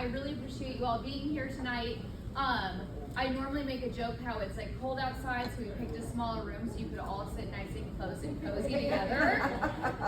I really appreciate you all being here tonight. I normally make a joke how it's like cold outside, so we picked a smaller room so you could all sit nice and close and cozy together.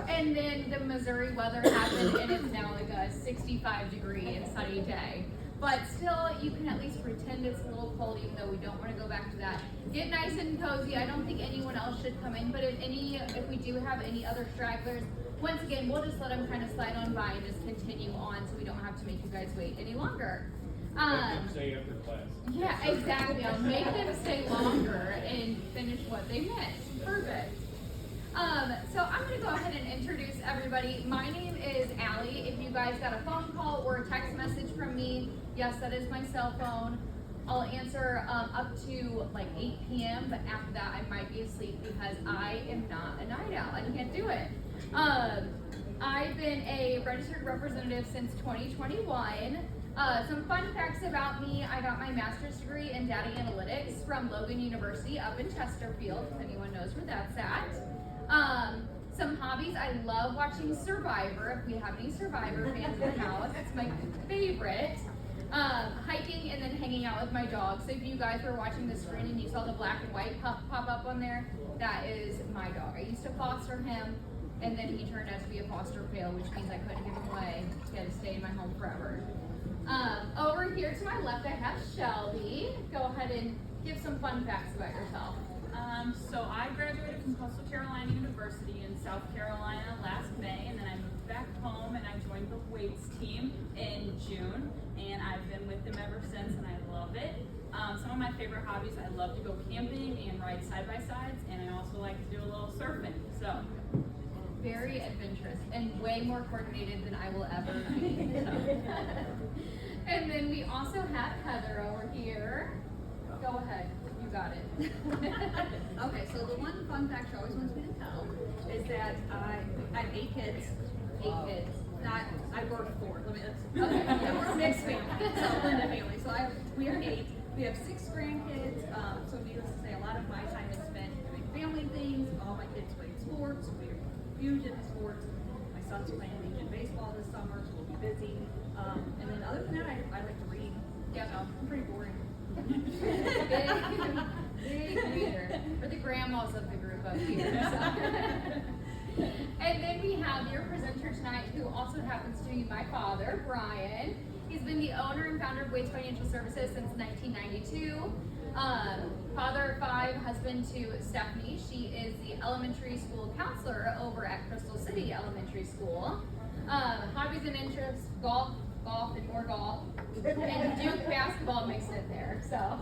And then the Missouri weather happened, and it's now like a 65-degree and sunny day. But still, you can at least pretend it's a little cold, even though we don't want to go back to that. Get nice and cozy. I don't think anyone else should come in, but if we do have any other stragglers, once again, we'll just let them kind of slide on by and just continue on, so we don't have to make you guys wait any longer. Make them stay after class. Yeah, exactly. I'll make them stay longer and finish what they missed. Perfect. So I'm going to go ahead and introduce everybody. My name is Allie. If you guys got a phone call or a text message from me, yes, that is my cell phone. I'll answer up to like 8 p.m., but after that I might be asleep because I am not a night owl. I can't do it. I've been a registered representative since 2021. Some fun facts about me: I got my master's degree in data analytics from Logan University up in Chesterfield, if anyone knows where that's at. Some hobbies: I love watching Survivor. If we have any Survivor fans in the house, it's my favorite. Hiking and then hanging out with my dog. So if you guys were watching the screen and you saw the black and white pop up on there, that is my dog. I used to foster him, and then he turned out to be a foster fail, which means I couldn't give him away. He had to stay in my home forever. Over here to my left, I have Shelby. Go ahead and give some fun facts about yourself. So I graduated from Coastal Carolina University in South Carolina last May, and then I moved back home and I joined the weights team in June, and I've been with them ever since, and I love it. Some of my favorite hobbies: I love to go camping and ride side-by-sides, and I also like to do a little surfing. So very adventurous and way more coordinated than I will ever be. And then we also have Heather over here. Go ahead, you got it. Okay, so the one fun fact she always wants me to tell is that I have 8 kids. 8 kids. Not, I birthed 4. Let me. Okay, yeah, we're a mixed family. So Linda family. So we are 8. We have 6 grandkids. So needless to say, a lot of my time is spent doing family things. All my kids play sports. We're huge into sports. My son's playing Legion baseball this summer, so we'll be busy. And then other than that, I like to read. Yeah, so I'm pretty boring. Big reader. We're the grandmas of the group up here. So. And then we have your presenter tonight, who also happens to be my father, Brian. He's been the owner and founder of Waits Financial Services since 1992. Father of 5, husband to Stephanie. She is the elementary school counselor over at Crystal City Elementary School. Hobbies and interests: golf, and more golf, and Duke basketball mixed in there. So,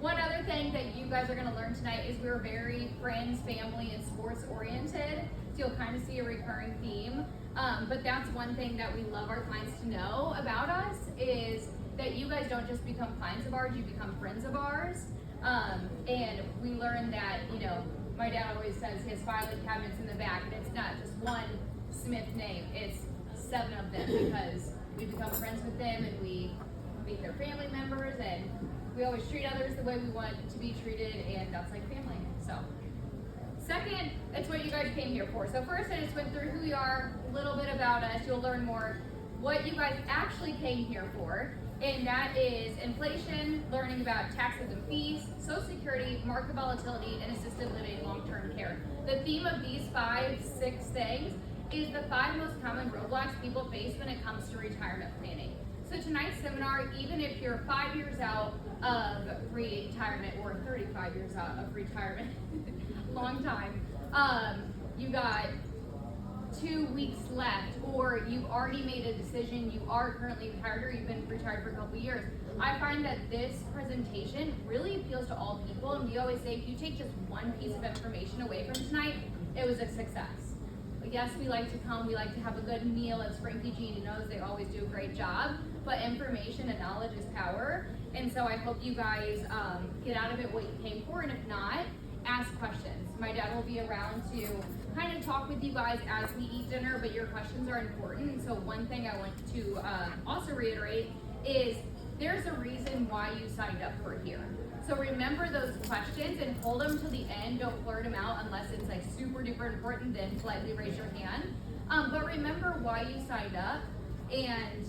one other thing that you guys are going to learn tonight is we're very friends, family, and sports oriented. So you'll kind of see a recurring theme. But that's one thing that we love our clients to know about us, is that you guys don't just become clients of ours, you become friends of ours. And we learned that, my dad always says he has filing cabinets in the back, and it's not just one Smith name, it's 7 of them, because we become friends with them and we meet their family members, and we always treat others the way we want to be treated, and that's like family. So, second, it's what you guys came here for. So first, I just went through who we are, a little bit about us. You'll learn more what you guys actually came here for, and that is inflation, learning about taxes and fees, Social Security, market volatility, and assisted living, long-term care. The theme of these 6 things is the 5 most common roadblocks people face when it comes to retirement planning. So tonight's seminar, even if you're 5 years out of retirement or 35 years out of retirement, long time, you got 2 weeks left, or you've already made a decision, you are currently retired, or you've been retired for a couple years, I find that this presentation really appeals to all people, and we always say if you take just one piece of information away from tonight, it was a success. Yes, we like to come, we like to have a good meal at Frankie Genie knows they always do a great job, but information and knowledge is power, and so I hope you guys get out of it what you came for, and if not, ask questions. My dad will be around to kind of talk with you guys as we eat dinner, but your questions are important. So one thing I want to also reiterate is there's a reason why you signed up for here. So remember those questions and hold them till the end. Don't blurt them out unless it's like super duper important, then politely raise your hand. But remember why you signed up, and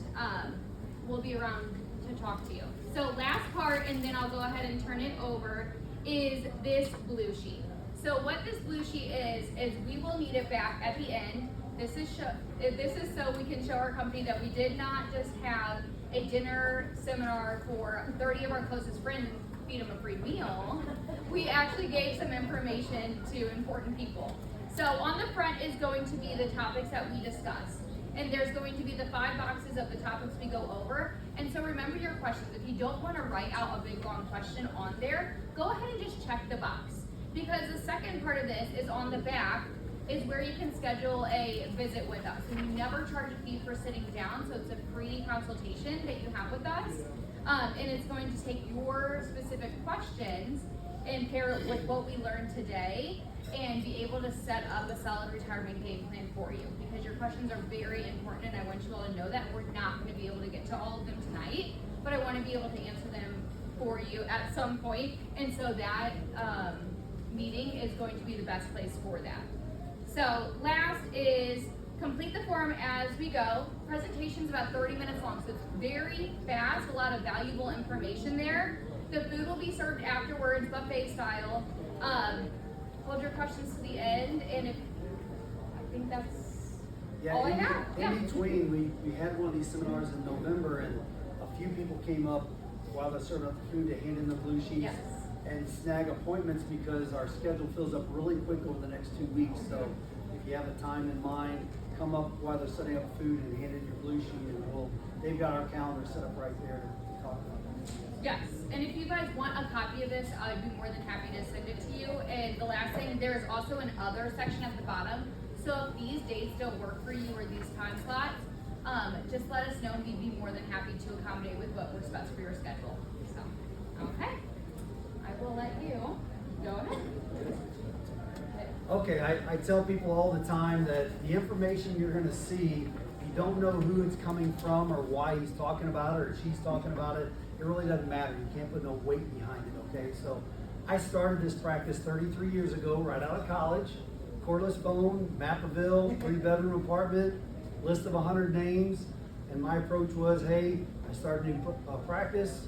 we'll be around to talk to you. So last part, and then I'll go ahead and turn it over, is this blue sheet. So what this blue sheet is we will need it back at the end. This is so we can show our company that we did not just have a dinner seminar for 30 of our closest friends and feed them a free meal. We actually gave some information to important people. So on the front is going to be the topics that we discussed. And there's going to be the 5 boxes of the topics we go over. And so remember your questions. If you don't want to write out a big long question on there, go ahead and just check the box. Because the second part of this is on the back, is where you can schedule a visit with us. And we never charge a fee for sitting down, so it's a free consultation that you have with us. And it's going to take your specific questions and pair it with what we learned today and be able to set up a solid retirement game plan for you, because your questions are very important and I want you all to know that. We're not going to be able to get to all of them tonight, but I want to be able to answer them for you at some point. And so that meeting is going to be the best place for that. So last is complete the form as we go. Presentation's about 30 minutes long, so it's very fast, a lot of valuable information there. The food will be served afterwards, buffet style. Hold your questions to the end, and I think that's all I have. In between, we had one of these seminars in November, and a few people came up while they're serving up the food to hand in the blue sheets. Yes. And snag appointments because our schedule fills up really quick over the next 2 weeks. So if you have a time in mind, come up while they're setting up food and hand in your blue sheet, and they've got our calendar set up right there to talk about it. Yes, and if you guys want a copy of this, I'd be more than happy to send it to you. And the last thing, there is also an other section at the bottom. So if these dates don't work for you or these time slots, just let us know and we'd be more than happy to accommodate with what works best for your schedule. So, okay. I will let you go ahead. Okay, I tell people all the time that the information you're going to see, if you don't know who it's coming from or why he's talking about it or she's talking about it, it really doesn't matter. You can't put no weight behind it, okay? So I started this practice 33 years ago, right out of college. Cordless phone, Mappaville, 3-bedroom apartment, list of 100 names. And my approach was, hey, I started a new practice.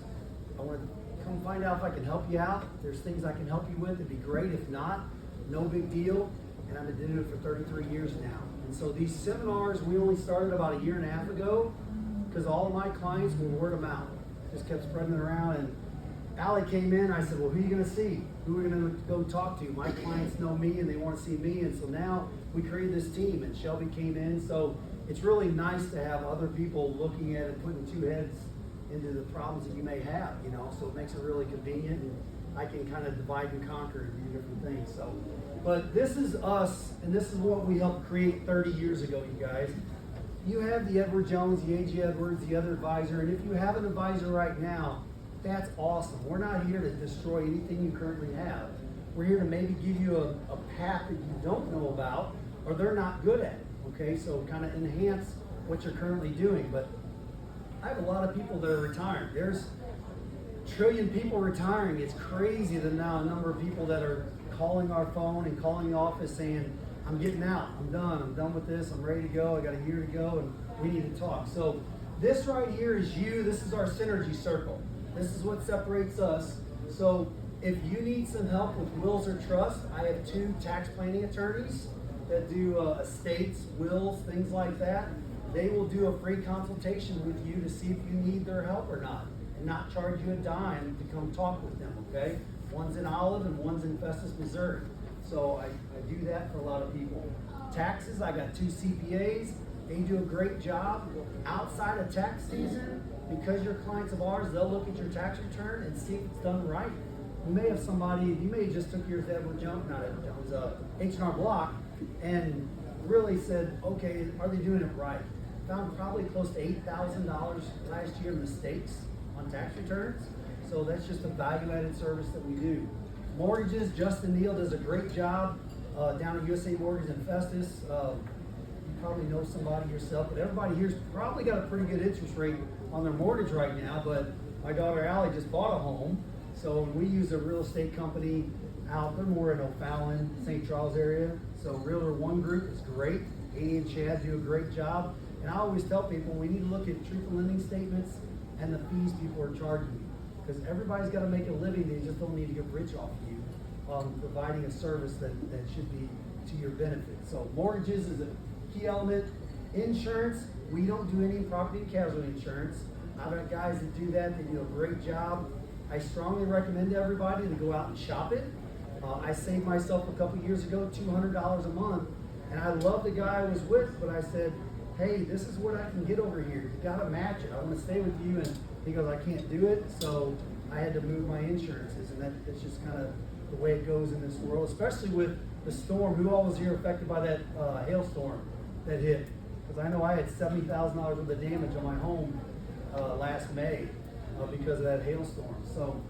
I want to come find out if I can help you out. If there's things I can help you with, it'd be great. If not, no big deal. And I've been doing it for 33 years now. And so these seminars, we only started about 1.5 years ago because all of my clients were word of mouth. Just kept spreading it around. And Allie came in, I said, well, who are you going to see? Who are we going to go talk to? My clients know me and they want to see me. And so now we created this team and Shelby came in. So it's really nice to have other people looking at it, putting 2 heads into the problems that you may have, you know, so it makes it really convenient and I can kind of divide and conquer and do different things. So, but this is us and this is what we helped create 30 years ago, you guys. You have the Edward Jones, the A.G. Edwards, the other advisor, and if you have an advisor right now, that's awesome. We're not here to destroy anything you currently have. We're here to maybe give you a path that you don't know about or they're not good at it, okay? So kind of enhance what you're currently doing. But I have a lot of people that are retiring. There's a trillion people retiring. It's crazy the number of people that are calling our phone and calling the office saying, I'm getting out, I'm done with this, I'm ready to go, I got a year to go, and we need to talk. So this right here is you, this is our synergy circle. This is what separates us. So if you need some help with wills or trust, I have 2 tax planning attorneys that do estates, wills, things like that. They will do a free consultation with you to see if you need their help or not, and not charge you a dime to come talk with them, okay? One's in Olive and one's in Festus, Missouri. So I do that for a lot of people. Taxes, I got 2 CPAs. They do a great job. Outside of tax season, because you're clients of ours, they'll look at your tax return and see if it's done right. You may have somebody, you may have just took yours to Edward Jones, not Edward Jones, H&R Block, and really said, okay, are they doing it right? Found probably close to $8,000 last year in mistakes on tax returns. So that's just a value-added service that we do. Mortgages, Justin Neal does a great job down at USA Mortgage in Festus. You probably know somebody yourself, but everybody here's probably got a pretty good interest rate on their mortgage right now. But my daughter Allie just bought a home, so we use a real estate company out. They're more in O'Fallon, St. Charles area. So Realtor One Group is great. Amy and Chad do a great job. And I always tell people, we need to look at truthful lending statements and the fees people are charging you. Because everybody's got to make a living, they just don't need to get rich off of you, providing a service that should be to your benefit. So mortgages is a key element. Insurance, we don't do any property and casualty insurance. I've got guys that do that, they do a great job. I strongly recommend to everybody to go out and shop it. I saved myself a couple years ago $200 a month, and I love the guy I was with, but I said, hey, this is what I can get over here. You gotta match it. I wanna stay with you, and he goes, I can't do it, so I had to move my insurances, and that's just kind of the way it goes in this world, especially with the storm. Who all was here affected by that hailstorm that hit? Because I know I had $70,000 worth of damage on my home last May because of that hailstorm. So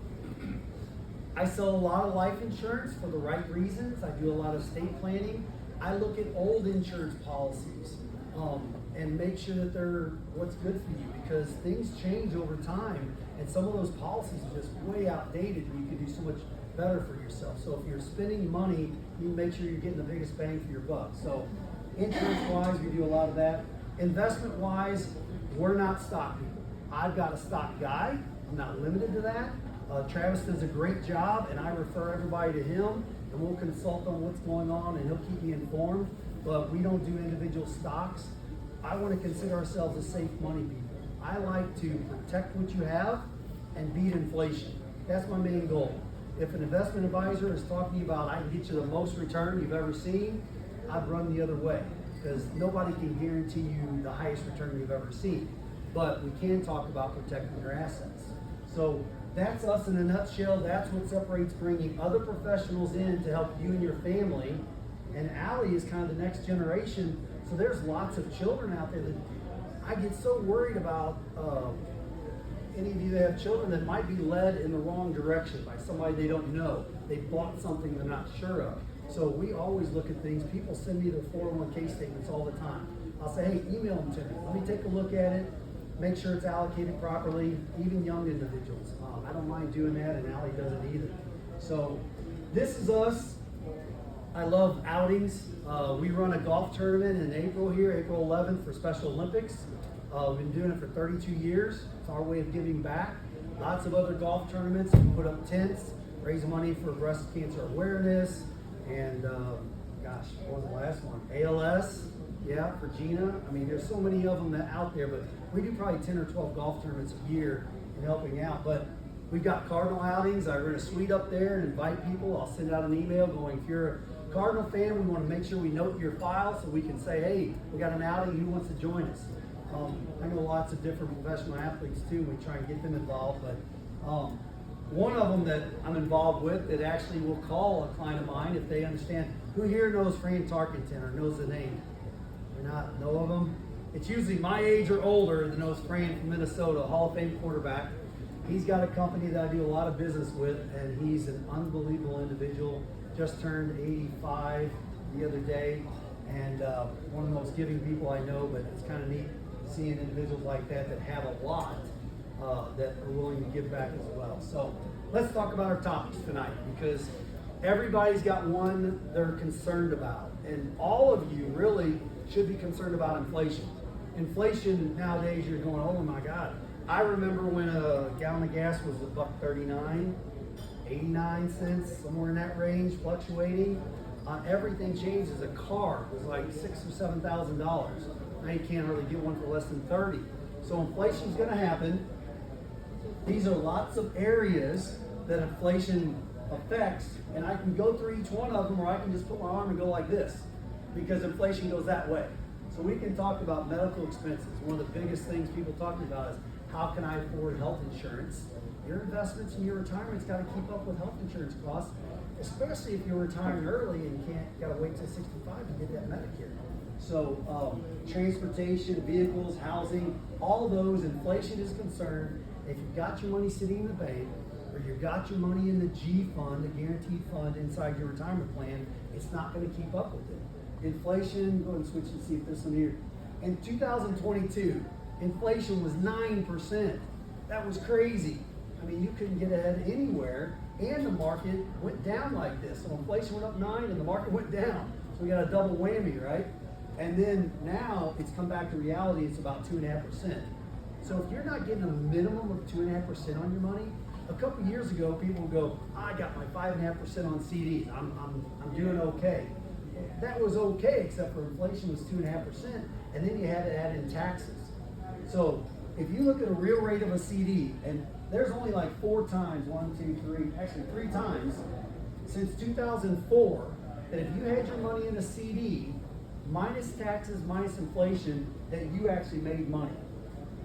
I sell a lot of life insurance for the right reasons. I do a lot of estate planning. I look at old insurance policies and make sure that they're what's good for you, because things change over time, and some of those policies are just way outdated, and you can do so much better for yourself. So if you're spending money, you make sure you're getting the biggest bang for your buck. So insurance-wise, we do a lot of that. Investment-wise, we're not stock people. I've got a stock guy. I'm not limited to that. Travis does a great job, and I refer everybody to him, and we'll consult on what's going on, and he'll keep me informed. But we don't do individual stocks. I want to consider ourselves a safe money people. I like to protect what you have and beat inflation. That's my main goal. If an investment advisor is talking about I can get you the most return you've ever seen, I'd run the other way, because nobody can guarantee you the highest return you've ever seen. But we can talk about protecting your assets. So that's us in a nutshell. That's what separates bringing other professionals in to help you and your family. And Allie is kind of the next generation. So there's lots of children out there that I get so worried about. Any of you that have children that might be led in the wrong direction by somebody they don't know. They bought something they're not sure of. So we always look at things. People send me their 401k statements all the time. I'll say, hey, email them to me. Let me take a look at it. Make sure it's allocated properly, even young individuals. I don't mind doing that, and Allie doesn't either. So this is us. I love outings. We run a golf tournament in April here, April 11th for Special Olympics. We've been doing it for 32 years. It's our way of giving back. Lots of other golf tournaments. We put up tents, raise money for breast cancer awareness, and gosh, what was the last one? ALS, yeah, for Gina. I mean, there's so many of them that out there, but we do probably 10 or 12 golf tournaments a year in helping out. But we've got Cardinal outings. I rent a suite up there and invite people. I'll send out an email going, if you're a Cardinal fan, we want to make sure we note your file so we can say, hey, we got an outing, who wants to join us? I know lots of different professional athletes too. We try and get them involved, but one of them that I'm involved with that actually will call a client of mine if they understand. Who here knows Fran Tarkenton or knows the name? We're not know of them. It's usually my age or older that knows Fran from Minnesota, Hall of Fame quarterback. He's got a company that I do a lot of business with, and he's an unbelievable individual. Just turned 85 the other day, and one of the most giving people I know, but it's kind of neat seeing individuals like that that have a lot that are willing to give back as well. So let's talk about our topics tonight, because everybody's got one they're concerned about, and all of you really should be concerned about inflation. Inflation nowadays, you're going, oh my God. I remember when a gallon of gas was $1.39, 89 cents, somewhere in that range, fluctuating. Everything changes. A car was like $6,000 or $7,000. Now you can't hardly get one for less than 30. So inflation's going to happen. These are lots of areas that inflation affects, and I can go through each one of them, or I can just put my arm and go like this, because inflation goes that way. So we can talk about medical expenses. One of the biggest things people talk about is, how can I afford health insurance? Your investments in your retirement's got to keep up with health insurance costs, especially if you're retiring early and you got to wait till 65 to get that Medicare. So transportation, vehicles, housing, all those, inflation is concerned. If you've got your money sitting in the bank, or you've got your money in the G fund, the guaranteed fund inside your retirement plan, it's not going to keep up with it. Inflation, go ahead and switch and see if this one here. In 2022, inflation was 9%. That was crazy. I mean, you couldn't get ahead anywhere, and the market went down like this. So inflation went up 9 and the market went down. So we got a double whammy, right? And then now it's come back to reality, it's about 2.5%. So if you're not getting a minimum of 2.5% on your money, a couple years ago, people would go, I got my 5.5% on CDs. I'm doing okay. That was okay, except for inflation was 2.5%, and then you had to add in taxes. So if you look at a real rate of a CD, and there's only like 4 times, 1, 2, 3, actually 3 times since 2004 that if you had your money in a CD, minus taxes, minus inflation, that you actually made money.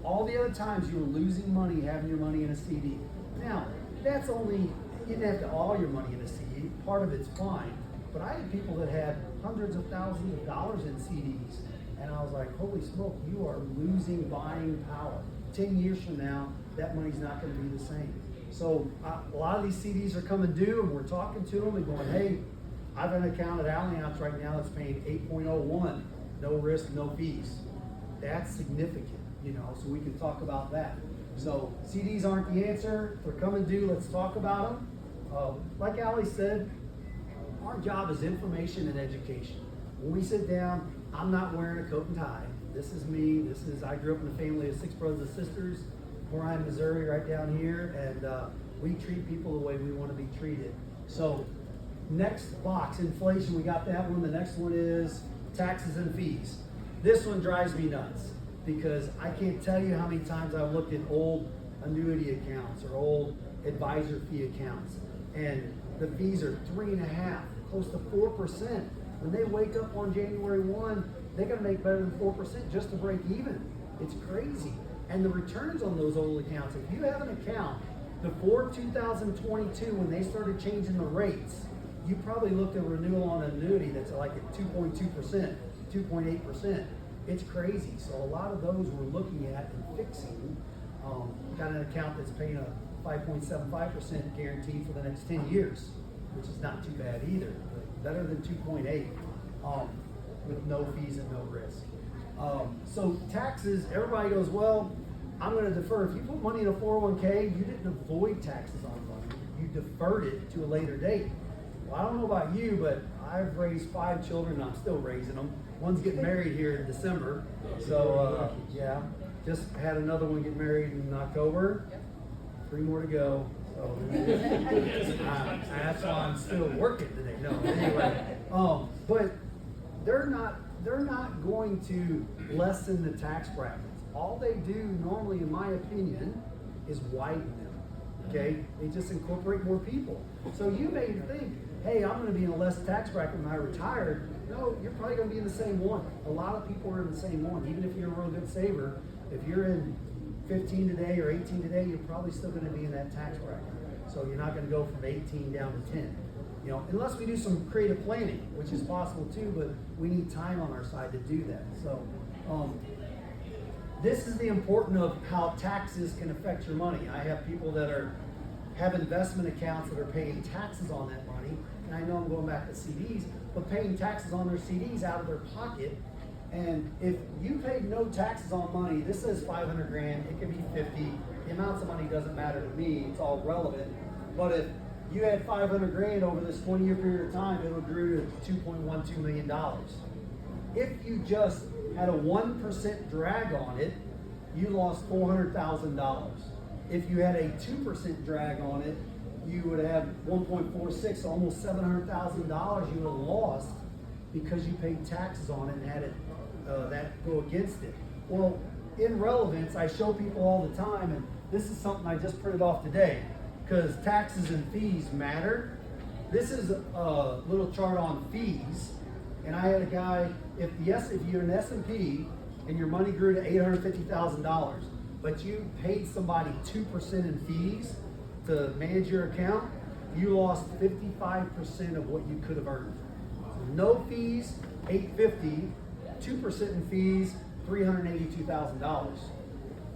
All the other times you were losing money having your money in a CD. Now, that's only, you didn't have to all your money in a CD, part of it's fine, but I had people that had hundreds of thousands of dollars in CDs, and I was like, holy smoke, you are losing buying power. 10 years from now, that money's not gonna be the same. So a lot of these CDs are coming due, and we're talking to them and going, hey, I've an account at Allianz right now that's paying 8.01, no risk, no fees. That's significant, you know, so we can talk about that. So CDs aren't the answer. If they're coming due, let's talk about them. Like Allie said, our job is information and education. When we sit down, I'm not wearing a coat and tie. This is me. I grew up in a family of 6 brothers and sisters, Orion, Missouri, right down here, and we treat people the way we want to be treated. So next box, inflation, we got that one. The next one is taxes and fees. This one drives me nuts because I can't tell you how many times I've looked at old annuity accounts or old advisor fee accounts, and the fees are 3.5%, close to 4%. When they wake up on January 1, they're gonna make better than 4% just to break even. It's crazy. And the returns on those old accounts, if you have an account before 2022 when they started changing the rates, you probably looked at renewal on an annuity that's like at 2.2%, 2.8%. It's crazy. So a lot of those we're looking at and fixing. Got an account that's paying a 5.75% guarantee for the next 10 years, which is not too bad either, but better than 2.8 with no fees and no risk. So taxes, everybody goes, well, I'm going to defer. If you put money in a 401k, you didn't avoid taxes on money. You deferred it to a later date. Well, I don't know about you, but I've raised 5 children and I'm still raising them. One's getting married here in December. So, yeah, just had another one get married in October. 3 more to go. So, that's why I'm still working today. No, anyway. But they're not going to lessen the tax brackets. All they do normally, in my opinion, is widen them. Okay? They just incorporate more people. So you may think, hey, I'm going to be in a less tax bracket when I retire. No, you're probably going to be in the same one. A lot of people are in the same one. Even if you're a real good saver, if you're in 15 today or 18 today, you're probably still going to be in that tax bracket. So you're not going to go from 18 down to 10. You know, unless we do some creative planning, which is possible too, but we need time on our side to do that. So this is the importance of how taxes can affect your money. I have people that have investment accounts that are paying taxes on that money, and I know I'm going back to CDs, but paying taxes on their CDs out of their pocket. And if you paid no taxes on money, this says 500 grand, it could be 50. The amounts of money doesn't matter to me, it's all relevant. But if you had 500 grand over this 20-year period of time, it would grew to $2.12 million. If you just had a 1% drag on it, you lost $400,000. If you had a 2% drag on it, you would have 1.46, almost $700,000 you would have lost because you paid taxes on it and had it that go against it. Well, in relevance, I show people all the time, and this is something I just printed off today, because taxes and fees matter. This is a little chart on fees, and I had a guy, if you're an S&P and your money grew to $850,000, but you paid somebody 2% in fees to manage your account, you lost 55% of what you could have earned. So no fees, $850,000, 2% in fees, $382,000.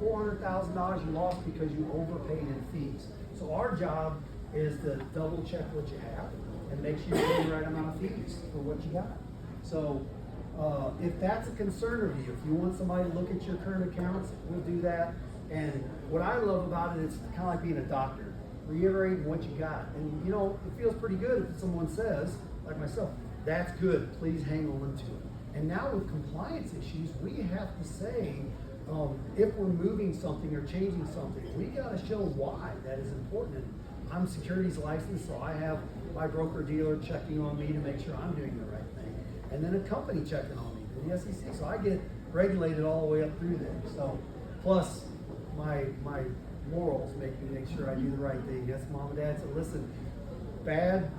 $400,000 you lost because you overpaid in fees. So our job is to double check what you have and make sure you're getting the right amount of fees for what you got. So if that's a concern of you, if you want somebody to look at your current accounts, we'll do that. And what I love about it is kind of like being a doctor, reiterating what you got. And you know, it feels pretty good if someone says, like myself, that's good, please hang on to it. And now with compliance issues, we have to say, if we're moving something or changing something, we gotta show why that is important. And I'm securities licensed, so I have my broker dealer checking on me to make sure I'm doing the right thing. And then a company checking on me, the SEC, so I get regulated all the way up through there. So, plus my morals make me make sure I do the right thing. Yes, mom and dad said, listen, bad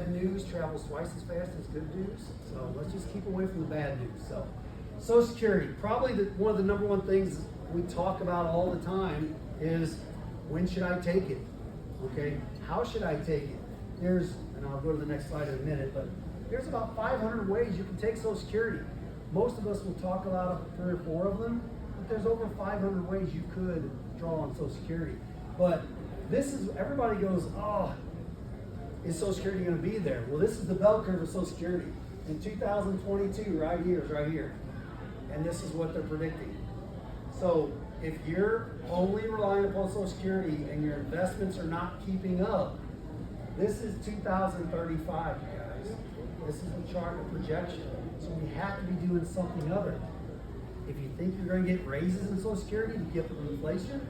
news travels twice as fast as good news. So let's just keep away from the bad news. So Social Security, probably one of the number one things we talk about all the time is, when should I take it? Okay, how should I take it? And I'll go to the next slide in a minute, but there's about 500 ways you can take Social Security. Most of us will talk about 3 or 4 of them, but there's over 500 ways you could draw on Social Security. But this is, everybody goes, oh, is Social Security going to be there? Well, this is the bell curve of Social Security. In 2022, right here is right here. And this is what they're predicting. So if you're only relying upon Social Security and your investments are not keeping up, this is 2035, you guys. This is the chart of projection. So we have to be doing something other. If you think you're going to get raises in Social Security to get with inflation,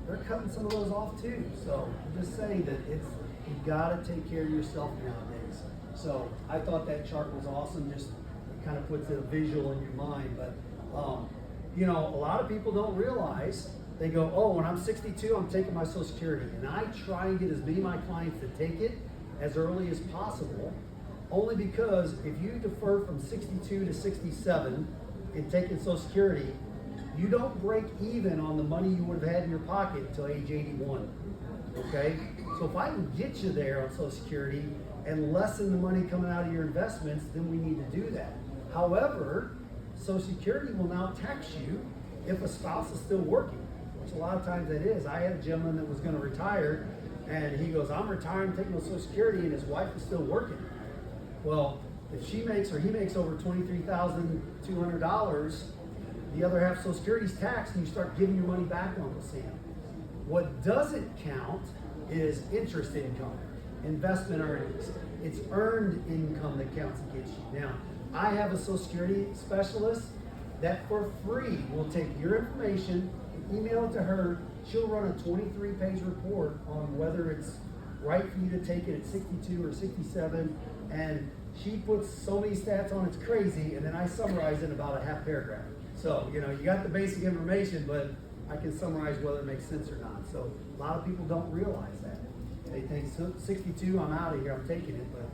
they're cutting some of those off too. So I'm just saying that you've got to take care of yourself nowadays. So I thought that chart was awesome. Just it kind of puts a visual in your mind. But you know, a lot of people don't realize. They go, oh, when I'm 62, I'm taking my Social Security. And I try and get as many of my clients to take it as early as possible, only because if you defer from 62 to 67 in taking Social Security, you don't break even on the money you would have had in your pocket until age 81. Okay? So if I can get you there on Social Security and lessen the money coming out of your investments, then we need to do that. However, Social Security will now tax you if a spouse is still working, which a lot of times it is. I had a gentleman that was going to retire, and he goes, I'm retiring, taking my Social Security, and his wife is still working. Well, if she makes or he makes over $23,200, the other half Social Security's taxed, and you start giving your money back on the Sam. What doesn't count is interest income, investment earnings. It's earned income that counts against you. Now, I have a Social Security specialist that for free will take your information and email it to her. She'll run a 23-page report on whether it's right for you to take it at 62 or 67, and she puts so many stats on, it's crazy, and then I summarize it in about a half paragraph. So, you know, you got the basic information, but I can summarize whether it makes sense or not. So a lot of people don't realize that. They think 62, I'm out of here, I'm taking it, but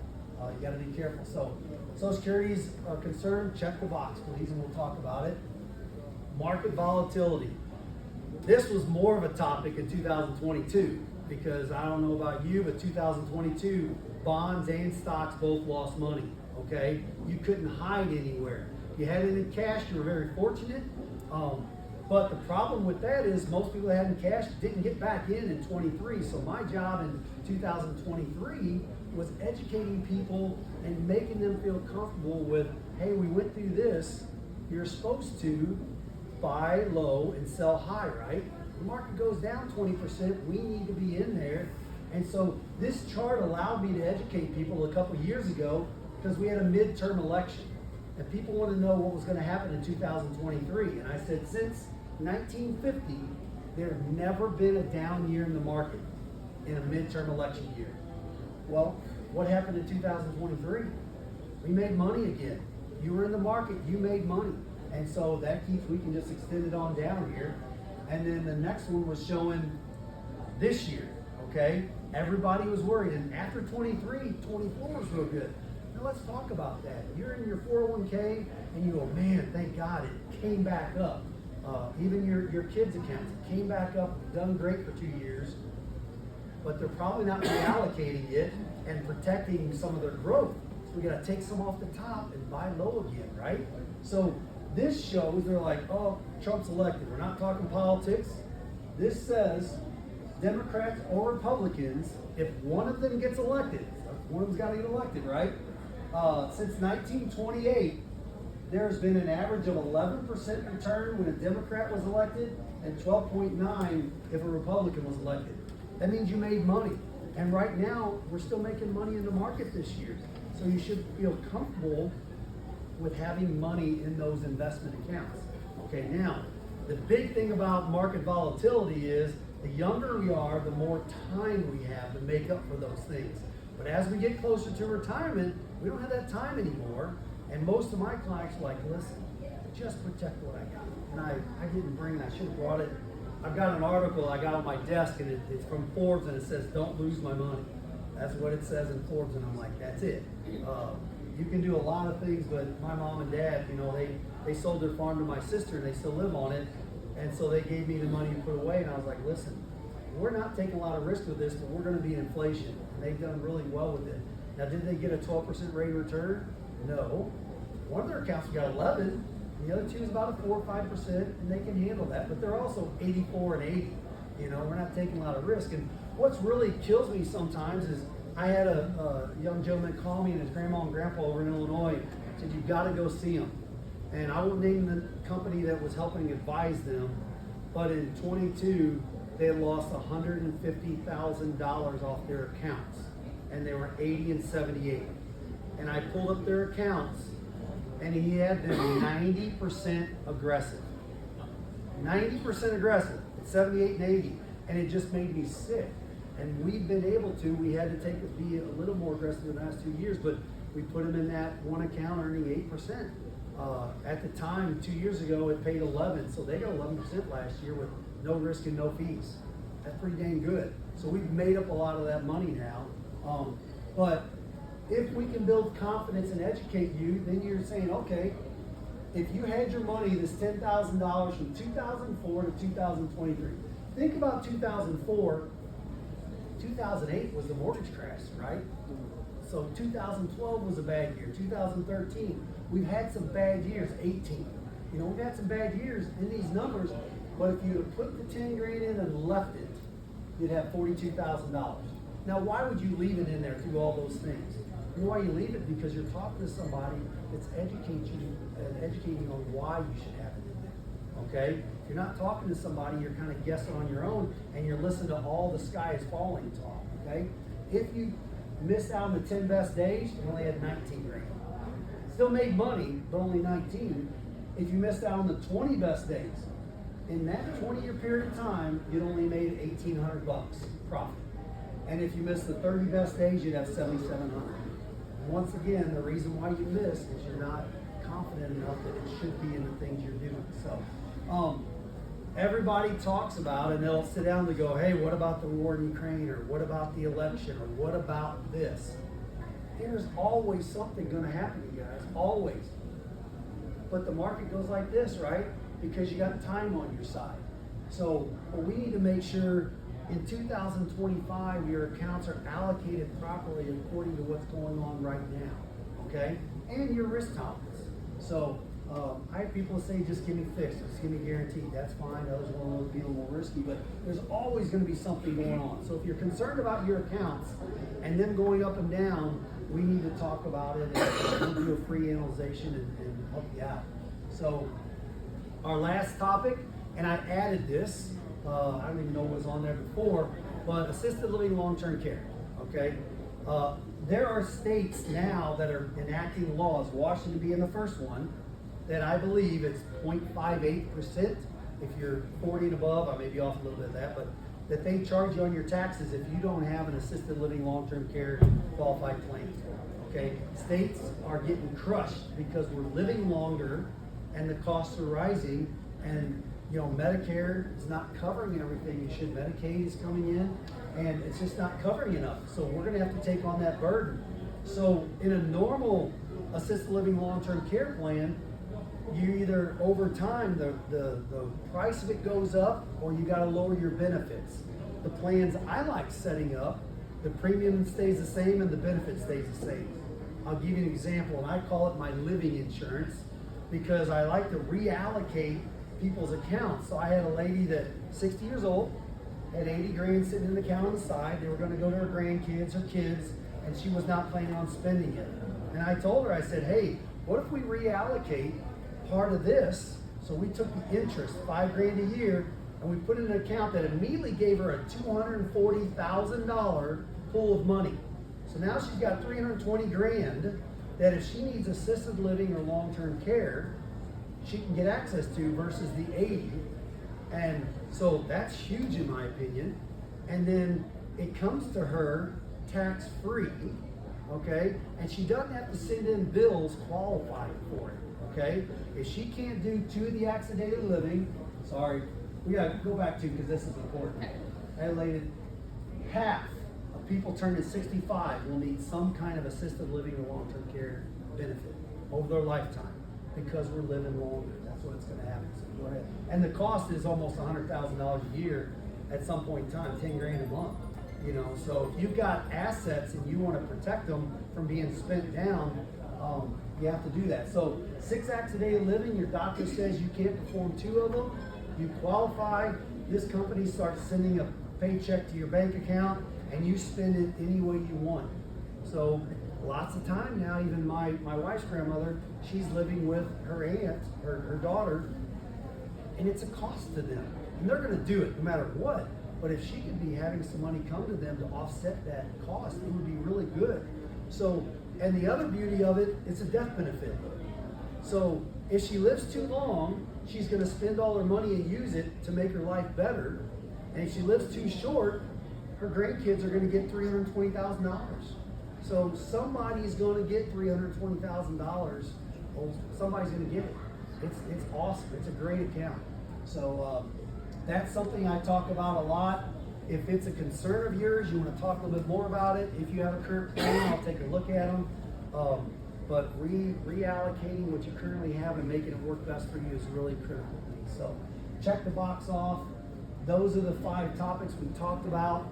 you got to be careful. So Social Security's concerned, check the box, please, and we'll talk about it. Market volatility. This was more of a topic in 2022 because I don't know about you, but 2022, bonds and stocks both lost money, okay? You couldn't hide anywhere. If you had it in cash, you were very fortunate. But the problem with that is most people that had in cash didn't get back in 23. So my job in 2023 was educating people and making them feel comfortable with, hey, we went through this. You're supposed to buy low and sell high, right? The market goes down 20%. We need to be in there. And so this chart allowed me to educate people a couple years ago because we had a midterm election. And people want to know what was going to happen in 2023. And I said, since 1950, there had never been a down year in the market in a midterm election year. Well, what happened in 2023? We made money again. You were in the market, you made money. And so that keeps, we can just extend it on down here. And then the next one was showing this year, okay? Everybody was worried. And after 23, 24 was real good. Now let's talk about that. You're in your 401k and you go, man, thank God it came back up. Even your kids' accounts came back up, done great for 2 years, but they're probably not reallocating it and protecting some of their growth. So we got to take some off the top and buy low again, right? So this shows they're like, oh, Trump's elected. We're not talking politics. This says Democrats or Republicans, if one of them gets elected, one of them's got to get elected, right? Since 1928, there's been an average of 11% return when a Democrat was elected and 12.9 if a Republican was elected. That means you made money. And right now, we're still making money in the market this year. So you should feel comfortable with having money in those investment accounts. Okay, now, the big thing about market volatility is the younger we are, the more time we have to make up for those things. But as we get closer to retirement, we don't have that time anymore. And most of my clients are like, listen, just protect what I got. And I didn't bring it, I should have brought it. I've got an article I got on my desk, and it's from Forbes, and it says, don't lose my money. That's what it says in Forbes, and I'm like, that's it. You can do a lot of things, but my mom and dad, you know, they sold their farm to my sister, and they still live on it. And so they gave me the money to put away, and I was like, listen, we're not taking a lot of risk with this, but we're gonna be in inflation. And they've done really well with it. Now, did they get a 12% rate of return? No. One of their accounts got 11, the other two is about a 4 or 5%, and they can handle that, but they're also 84 and 80. You know, we're not taking a lot of risk. And what's really kills me sometimes is I had a young gentleman call me, and his grandma and grandpa over in Illinois said, you've got to go see them. And I won't name the company that was helping advise them, but in 22, they had lost $150,000 off their accounts, and they were 80 and 78. And I pulled up their accounts, and he had them 90% aggressive. 90% aggressive at 78 and 80, and it just made me sick. And we've been able to, we had to be a little more aggressive in the last 2 years, but we put them in that one account earning 8%. At the time, 2 years ago, it paid 11, so they got 11% last year with no risk and no fees. That's pretty dang good. So we've made up a lot of that money now. But if we can build confidence and educate you, then you're saying, okay, if you had your money, this $10,000 from 2004 to 2023, think about 2004, 2008 was the mortgage crash, right? So 2012 was a bad year, 2013. We've had some bad years, 18. You know, we've had some bad years in these numbers, but if you had put the 10 grand in and left it, you'd have $42,000. Now, why would you leave it in there through all those things? You know why you leave it? Because you're talking to somebody that's educating you on why you should have it in there. Okay? If you're not talking to somebody, you're kind of guessing on your own, and you're listening to all the sky is falling talk. Okay? If you missed out on the 10 best days, you only had 19 grand. Still made money, but only 19. If you missed out on the 20 best days, in that 20-year period of time, you'd only made $1,800 profit. And if you missed the 30 best days, you'd have $7,700. Once again, the reason why you missed is you're not confident enough that it should be in the things you're doing. So, everybody talks about, and they'll sit down and go, hey, what about the war in Ukraine, or what about the election, or what about this? There's always something going to happen to you guys, always. But the market goes like this, right? Because you got time on your side. So, but we need to make sure in 2025 your accounts are allocated properly according to what's going on right now, okay? And your risk tolerance. So I have people say, just give me fixed, just give me guaranteed. That's fine. Others want to be a little more risky, but there's always going to be something going on. So if you're concerned about your accounts and them going up and down, we need to talk about it and we'll do a free analyzation and help you out. So our last topic, and I added this, I don't even know what was on there before, but assisted living long-term care, okay? There are states now that are enacting laws, Washington being the first one, that I believe it's 0.58%. If you're 40 and above, I may be off a little bit of that, but that they charge you on your taxes if you don't have an assisted living long-term care qualified plan, okay? States are getting crushed because we're living longer and the costs are rising, and you know, Medicare is not covering everything you should. Medicaid is coming in, and it's just not covering enough. So we're going to have to take on that burden. So in a normal assisted living long-term care plan, you either over time the price of it goes up, or you got to lower your benefits. The plans I like setting up, the premium stays the same and the benefit stays the same. I'll give you an example, and I call it my living insurance because I like to reallocate people's accounts. So I had a lady that 60 years old, had 80 grand sitting in the account on the side. They were going to go to her grandkids, her kids, and she was not planning on spending it. And I told her, I said, hey, what if we reallocate part of this? So we took the interest, 5 grand a year, and we put it in an account that immediately gave her a $240,000 pool of money. So now she's got 320 grand, that if she needs assisted living or long-term care, she can get access to versus the 80. And so that's huge in my opinion. And then it comes to her tax-free, okay? And she doesn't have to send in bills qualifying for it, okay? If she can't do 2 of the acts of daily living, sorry, we gotta go back to, because this is important. Highlighted, half of people turning 65 will need some kind of assisted living or long-term care benefit over their lifetime because we're living longer. That's what's gonna happen. So go ahead. And the cost is almost $100,000 a year at some point in time, 10 grand a month. You know, so if you've got assets and you want to protect them from being spent down, you have to do that. So 6 acts a day of living, your doctor says you can't perform 2 of them, you qualify, this company starts sending a paycheck to your bank account and you spend it any way you want. So lots of time now, even my wife's grandmother, she's living with her aunt, her daughter, and it's a cost to them. And they're gonna do it no matter what. But if she could be having some money come to them to offset that cost, it would be really good. So, and the other beauty of it, it's a death benefit. So if she lives too long, she's gonna spend all her money and use it to make her life better. And if she lives too short, her grandkids are gonna get $320,000. So somebody's gonna get $320,000. Well, somebody's gonna get it. It's awesome. It's a great account. So that's something I talk about a lot. If it's a concern of yours, you want to talk a little bit more about it. If you have a current plan, I'll take a look at them. But reallocating what you currently have and making it work best for you is really critical to me. So check the box off. Those are the 5 topics we talked about.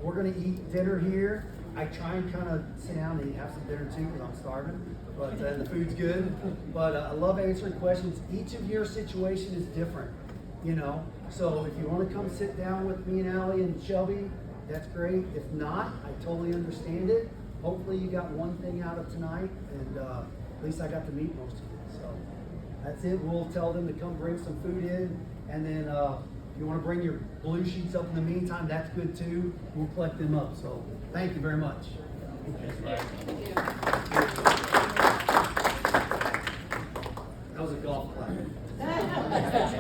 We're going to eat dinner here. I try and kind of sit down and have some dinner too because I'm starving. But and the food's good. But I love answering questions. Each of your situation is different. You know, so if you want to come sit down with me and Allie and Shelby, that's great. If not, I totally understand it. Hopefully you got one thing out of tonight, and at least I got to meet most of you. So that's it. We'll tell them to come bring some food in, and then if you want to bring your blue sheets up in the meantime, that's good too. We'll collect them up. So thank you very much. Thanks, Ryan.